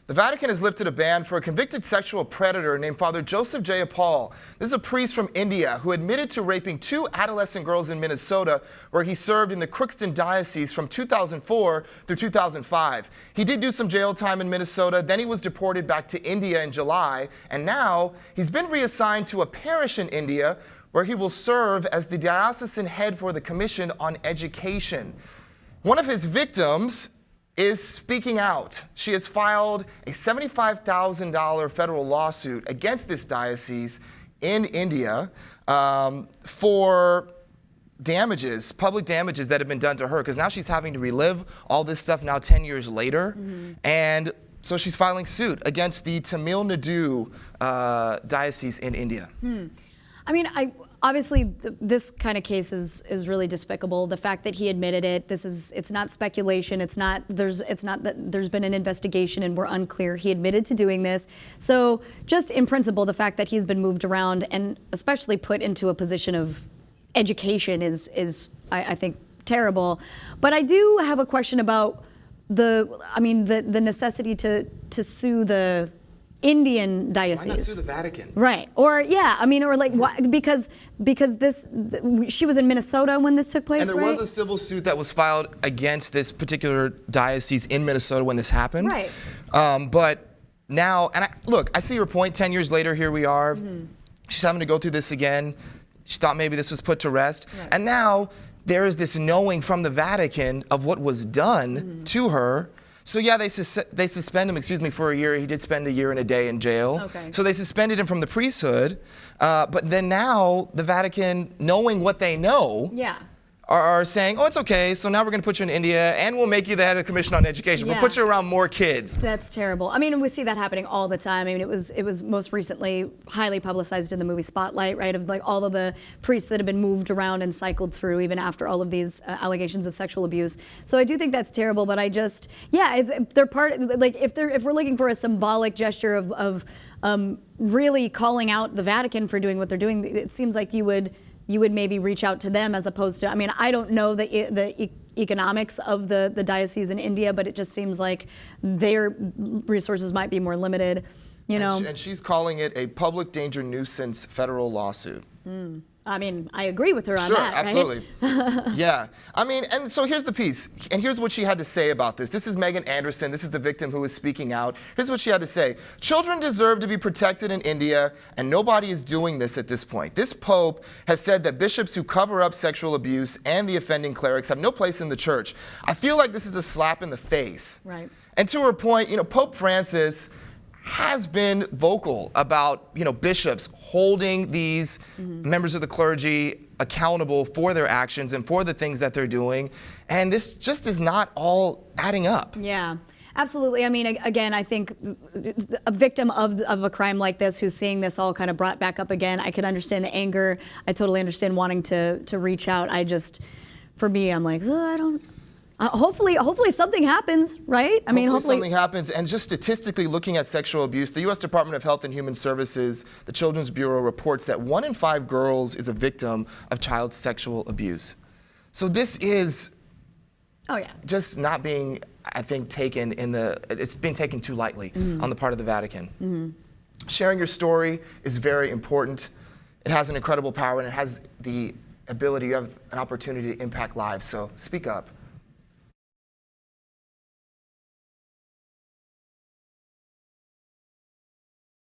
The Vatican has lifted a ban for a convicted sexual predator named Father Joseph Jeyapaul. This is a priest from India who admitted to raping 2 adolescent girls in Minnesota, where he served in the Crookston Diocese from 2004 through 2005. He did do some jail time in Minnesota, then he was deported back to India in July, and now he's been reassigned to a parish in India where he will serve as the diocesan head for the Commission on Education. One of his victims is speaking out. She has filed a $75,000 federal lawsuit against this diocese in India for damages, public damages that have been done to her, because now she's having to relive all this stuff now 10 years later. And so she's filing suit against the Tamil Nadu diocese in India. I mean, obviously this kind of case is really despicable. The fact that he admitted it, it's not speculation. It's not that there's been an investigation and we're unclear. He admitted to doing this. So just in principle, the fact that he's been moved around and especially put into a position of education is I think terrible. But I do have a question about the necessity to sue the Indian diocese. Why not sue the Vatican? Right. Or yeah, I mean, or like why, because she was in Minnesota when this took place, and there was a civil suit that was filed against this particular diocese in Minnesota when this happened. Right. But now, and look, I see your point. 10 years later, here we are. She's having to go through this again. She thought maybe this was put to rest, and now there is this knowing from the Vatican of what was done to her. So yeah, they suspend him, for a year. He did spend a year and a day in jail. Okay. So they suspended him from the priesthood. But then now the Vatican, knowing what they know, are saying, oh, it's okay. So now we're going to put you in India and we'll make you the head of the Commission on Education. We'll put you around more kids. That's terrible. I mean, we see that happening all the time. I mean, it was most recently highly publicized in the movie Spotlight, right? Of like all of the priests that have been moved around and cycled through even after all of these allegations of sexual abuse. So I do think that's terrible. But I just, they're part, like if we're looking for a symbolic gesture of really calling out the Vatican for doing what they're doing, it seems like you would maybe reach out to them as opposed to, I mean, I don't know the economics of the diocese in India, but it just seems like their resources might be more limited, you know. And she's calling it a public danger nuisance federal lawsuit. I mean, I agree with her on that, right? Absolutely. Yeah. I mean, and so here's the piece. And here's what she had to say about this. This is Megan Anderson. This is the victim who is speaking out. Here's what she had to say. Children deserve to be protected in India, and nobody is doing this at this point. This Pope has said that bishops who cover up sexual abuse and the offending clerics have no place in the church. I feel like this is a slap in the face. Right. And to her point, Pope Francis has been vocal about, bishops holding these members of the clergy accountable for their actions and for the things that they're doing. And this just is not all adding up. Yeah. Absolutely. I mean, again, I think a victim of a crime like this who's seeing this all kind of brought back up again, I could understand the anger. I totally understand wanting to reach out. For me, I'm like, I don't. Hopefully something happens, right? I mean, hopefully something happens. And just statistically looking at sexual abuse, the U.S. Department of Health and Human Services, the Children's Bureau reports that 1 in 5 girls is a victim of child sexual abuse. So this is just not being, I think, it's being taken too lightly on the part of the Vatican. Sharing your story is very important. It has an incredible power and it has the ability, you have an opportunity to impact lives. So speak up.